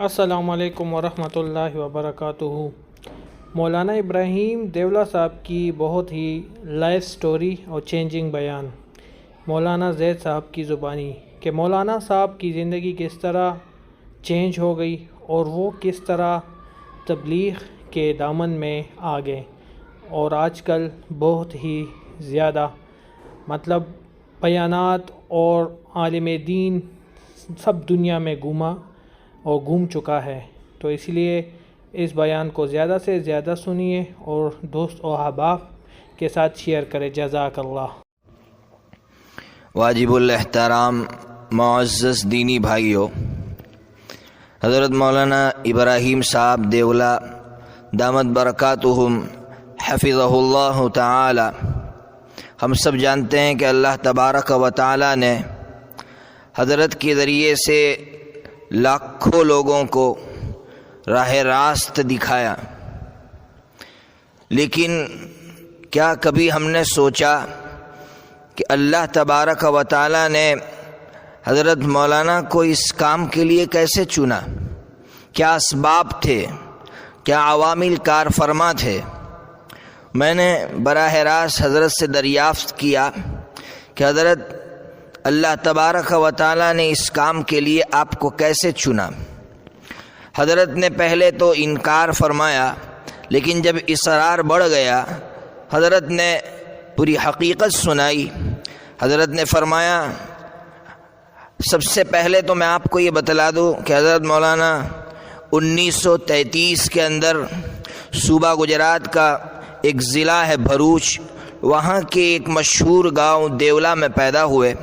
السلام علیکم ورحمۃ اللہ وبرکاتہ۔ مولانا ابراہیم دیولہ صاحب کی بہت ہی لائف سٹوری اور چینجنگ بیان مولانا زید صاحب کی زبانی کہ مولانا صاحب کی زندگی کس طرح چینج ہو گئی اور وہ کس طرح تبلیغ کے دامن میں آ گئے اور آج کل بہت ہی زیادہ بیانات اور عالم دین سب دنیا میں گھوم چکا ہے۔ تو اس لیے اس بیان کو زیادہ سے زیادہ سنیے اور دوست و احباب کے ساتھ شیئر کریں۔ جزاک اللہ۔ واجب الاحترام معزز دینی بھائیوں، حضرت مولانا ابراہیم صاحب دیولہ دامت برکاتہم حفظہ اللہ تعالی، ہم سب جانتے ہیں کہ اللہ تبارک و تعالی نے حضرت کے ذریعے سے لاکھوں لوگوں کو راہ راست دکھایا، لیکن کیا کبھی ہم نے سوچا کہ اللہ تبارک و تعالی نے حضرت مولانا کو اس کام کے لیے کیسے چنا؟ کیا اسباب تھے؟ کیا عوامل کار فرما تھے؟ میں نے براہ راست حضرت سے دریافت کیا کہ حضرت اللہ تبارک و تعالی نے اس کام کے لیے آپ کو کیسے چنا؟ حضرت نے پہلے تو انکار فرمایا، لیکن جب اصرار بڑھ گیا حضرت نے پوری حقیقت سنائی۔ حضرت نے فرمایا، سب سے پہلے تو میں آپ کو یہ بتلا دوں کہ حضرت مولانا 1933 کے اندر صوبہ گجرات کا ایک ضلع ہے بھروچ، وہاں کے ایک مشہور گاؤں دیولہ میں پیدا ہوئے۔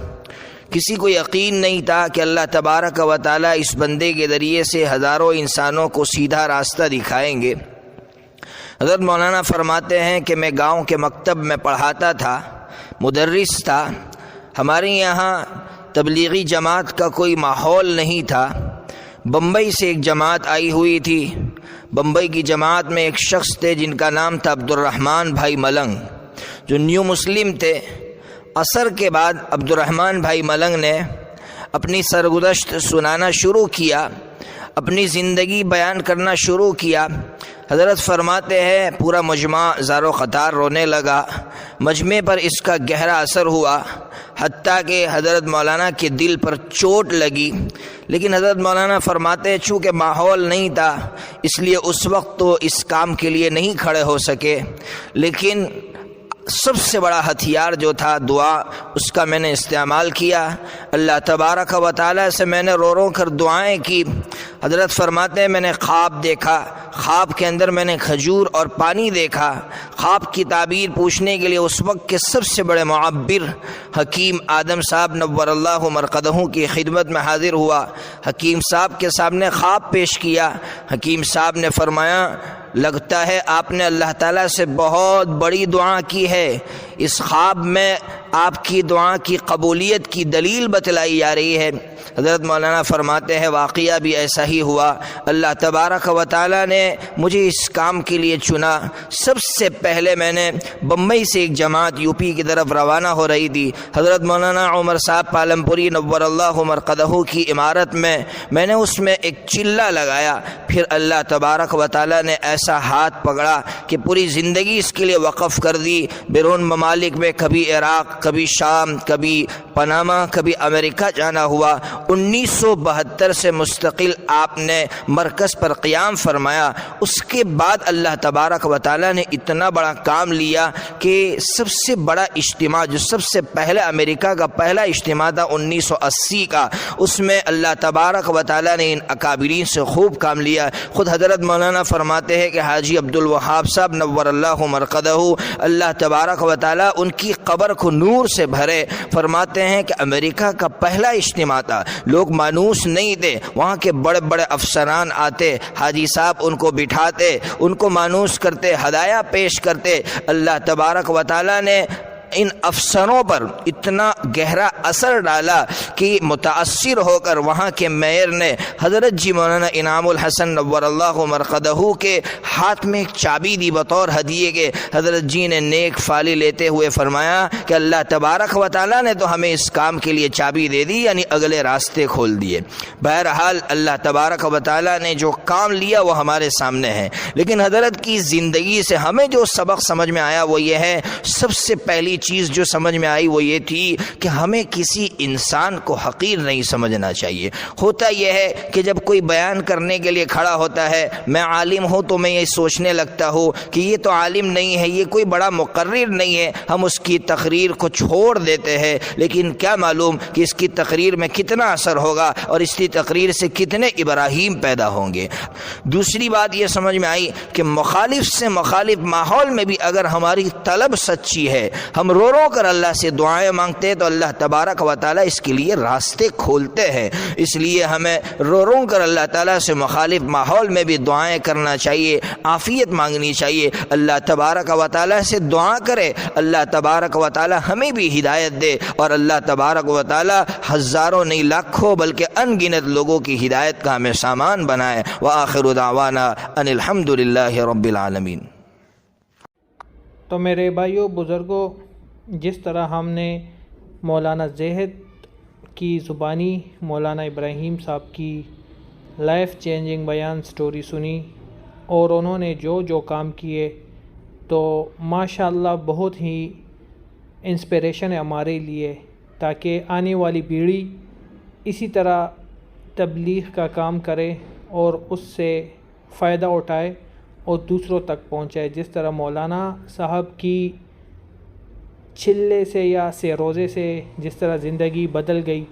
کسی کو یقین نہیں تھا کہ اللہ تبارک و تعالی اس بندے کے ذریعے سے ہزاروں انسانوں کو سیدھا راستہ دکھائیں گے۔ حضرت مولانا فرماتے ہیں کہ میں گاؤں کے مکتب میں پڑھاتا تھا، مدرس تھا۔ ہمارے یہاں تبلیغی جماعت کا کوئی ماحول نہیں تھا۔ بمبئی سے ایک جماعت آئی ہوئی تھی۔ بمبئی کی جماعت میں ایک شخص تھے جن کا نام تھا عبدالرحمن بھائی ملنگ، جو نیو مسلم تھے۔ عصر کے بعد عبدالرحمن بھائی ملنگ نے اپنی سرگزشت سنانا شروع کیا، اپنی زندگی بیان کرنا شروع کیا۔ حضرت فرماتے ہیں پورا مجمع زار و قطار رونے لگا۔ مجمع پر اس کا گہرا اثر ہوا، حتیٰ کہ حضرت مولانا کے دل پر چوٹ لگی، لیکن حضرت مولانا فرماتے ہیں چونکہ ماحول نہیں تھا اس لیے اس وقت تو اس کام کے لیے نہیں کھڑے ہو سکے، لیکن سب سے بڑا ہتھیار جو تھا دعا، اس کا میں نے استعمال کیا۔ اللہ تبارک و تعالی سے میں نے رو رو کر دعائیں کی۔ حضرت فرماتے ہیں میں نے خواب دیکھا، خواب کے اندر میں نے کھجور اور پانی دیکھا۔ خواب کی تعبیر پوچھنے کے لیے اس وقت کے سب سے بڑے معبر حکیم آدم صاحب نور اللہ مرقدہ کی خدمت میں حاضر ہوا۔ حکیم صاحب کے سامنے خواب پیش کیا۔ حکیم صاحب نے فرمایا، لگتا ہے آپ نے اللہ تعالیٰ سے بہت بڑی دعا کی ہے۔ اس خواب میں آپ کی دعا کی قبولیت کی دلیل بتلائی جا رہی ہے۔ حضرت مولانا فرماتے ہیں واقعہ بھی ایسا ہی ہوا۔ اللہ تبارک و تعالیٰ نے مجھے اس کام کے لیے چنا۔ سب سے پہلے میں نے بمبئی سے ایک جماعت یوپی کی طرف روانہ ہو رہی تھی۔ حضرت مولانا عمر صاحب پالمپوری نور اللہ مرقدہ کی عمارت میں نے اس میں ایک چلہ لگایا۔ پھر اللہ تبارک و تعالیٰ نے ایسا ہاتھ پکڑا کہ پوری زندگی اس کے لیے وقف کر دی۔ بیرون ممالک میں کبھی عراق، کبھی شام، کبھی پاناما، کبھی امریکہ جانا ہوا۔ 1972 سے مستقل آپ نے مرکز پر قیام فرمایا۔ اس کے بعد اللہ تبارک و تعالیٰ نے اتنا بڑا کام لیا کہ سب سے بڑا اجتماع جو سب سے پہلے امریکہ کا پہلا اجتماع تھا 1980 کا، اس میں اللہ تبارک و تعالیٰ نے ان اکابرین سے خوب کام لیا۔ خود حضرت مولانا فرماتے ہیں کہ حاجی عبدالوہاب صاحب نور اللہ مرقدہ، اللہ تبارک و تعالیٰ ان کی قبر کو نور سے بھرے۔ فرماتے ہیں کہ امریکہ کا پہلا اجتماع تھا، لوگ مانوس نہیں تھے، وہاں کے بڑے بڑے افسران آتے، حاجی صاحب ان کو بٹھاتے، ان کو مانوس کرتے، ہدایہ پیش کرتے۔ اللہ تبارک و تعالیٰ نے ان افسروں پر اتنا گہرا اثر ڈالا کہ متاثر ہو کر وہاں کے میئر نے حضرت جی مولانا انعام الحسن نور اللہ مرقدہ کے ہاتھ میں ایک چابی دی بطور ہدیے کے۔ حضرت جی نے نیک فالی لیتے ہوئے فرمایا کہ اللہ تبارک و تعالیٰ نے تو ہمیں اس کام کے لیے چابی دے دی، یعنی اگلے راستے کھول دیے۔ بہرحال اللہ تبارک و تعالیٰ نے جو کام لیا وہ ہمارے سامنے ہے، لیکن حضرت کی زندگی سے ہمیں جو سبق سمجھ میں آیا وہ یہ ہے، سب سے پہلی چیز جو سمجھ میں آئی وہ یہ تھی کہ ہمیں کسی انسان کو حقیر نہیں سمجھنا چاہیے۔ ہوتا یہ ہے کہ جب کوئی بیان کرنے کے لیے کھڑا ہوتا ہے، میں عالم ہوں تو میں یہ سوچنے لگتا ہوں کہ یہ تو عالم نہیں ہے، یہ کوئی بڑا مقرر نہیں ہے، ہم اس کی تقریر کو چھوڑ دیتے ہیں، لیکن کیا معلوم کہ اس کی تقریر میں کتنا اثر ہوگا اور اس کی تقریر سے کتنے ابراہیم پیدا ہوں گے۔ دوسری بات یہ سمجھ میں آئی کہ مخالف سے مخالف ماحول میں بھی اگر ہماری طلب سچی ہے، ہم رو رو کر اللہ سے دعائیں مانگتے ہیں تو اللہ تبارک و تعالیٰ اس کے لیے راستے کھولتے ہیں۔ اس لیے ہمیں رو رو کر اللہ تعالیٰ سے مخالف ماحول میں بھی دعائیں کرنا چاہیے، عافیت مانگنی چاہیے۔ اللہ تبارک و تعالیٰ سے دعا کرے، اللہ تبارک و تعالیٰ ہمیں بھی ہدایت دے، اور اللہ تبارک و تعالیٰ ہزاروں نہیں لاکھوں بلکہ ان گنت لوگوں کی ہدایت کا ہمیں سامان بنائے۔ وآخر دعوانا ان الحمد للہ رب العالمین۔ تو میرے بھائیوں بزرگوں، جس طرح ہم نے مولانا زاہد کی زبانی مولانا ابراہیم صاحب کی لائف چینجنگ بیان سٹوری سنی اور انہوں نے جو جو کام کیے، تو ماشاءاللہ بہت ہی انسپریشن ہے ہمارے لیے، تاکہ آنے والی پیڑھی اسی طرح تبلیغ کا کام کرے اور اس سے فائدہ اٹھائے اور دوسروں تک پہنچائے۔ جس طرح مولانا صاحب کی چھلے سے یا روزے سے جس طرح زندگی بدل گئی،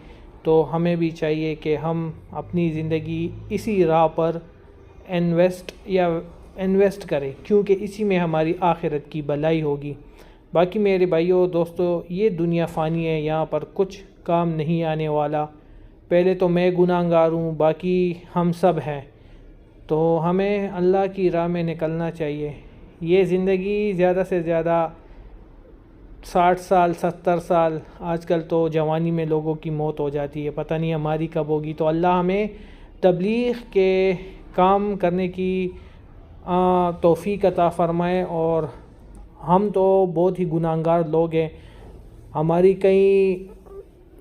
تو ہمیں بھی چاہیے کہ ہم اپنی زندگی اسی راہ پر انویسٹ کریں، کیونکہ اسی میں ہماری آخرت کی بھلائی ہوگی۔ باقی میرے بھائیوں دوستو، یہ دنیا فانی ہے، یہاں پر کچھ کام نہیں آنے والا۔ پہلے تو میں گناہگار ہوں، باقی ہم سب ہیں، تو ہمیں اللہ کی راہ میں نکلنا چاہیے۔ یہ زندگی زیادہ سے زیادہ 60 سال 70 سال، آج کل تو جوانی میں لوگوں کی موت ہو جاتی ہے، پتہ نہیں ہماری کب ہوگی۔ تو اللہ ہمیں تبلیغ کے کام کرنے کی توفیق عطا فرمائے، اور ہم تو بہت ہی گناہگار لوگ ہیں، ہماری کئی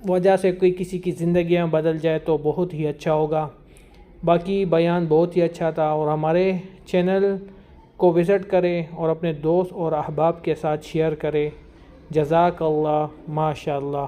وجہ سے کوئی کسی کی زندگیاں بدل جائے تو بہت ہی اچھا ہوگا۔ باقی بیان بہت ہی اچھا تھا، اور ہمارے چینل کو وزٹ کریں اور اپنے دوست اور احباب کے ساتھ شیئر کریں۔ جزاک اللہ، ماشاء اللہ۔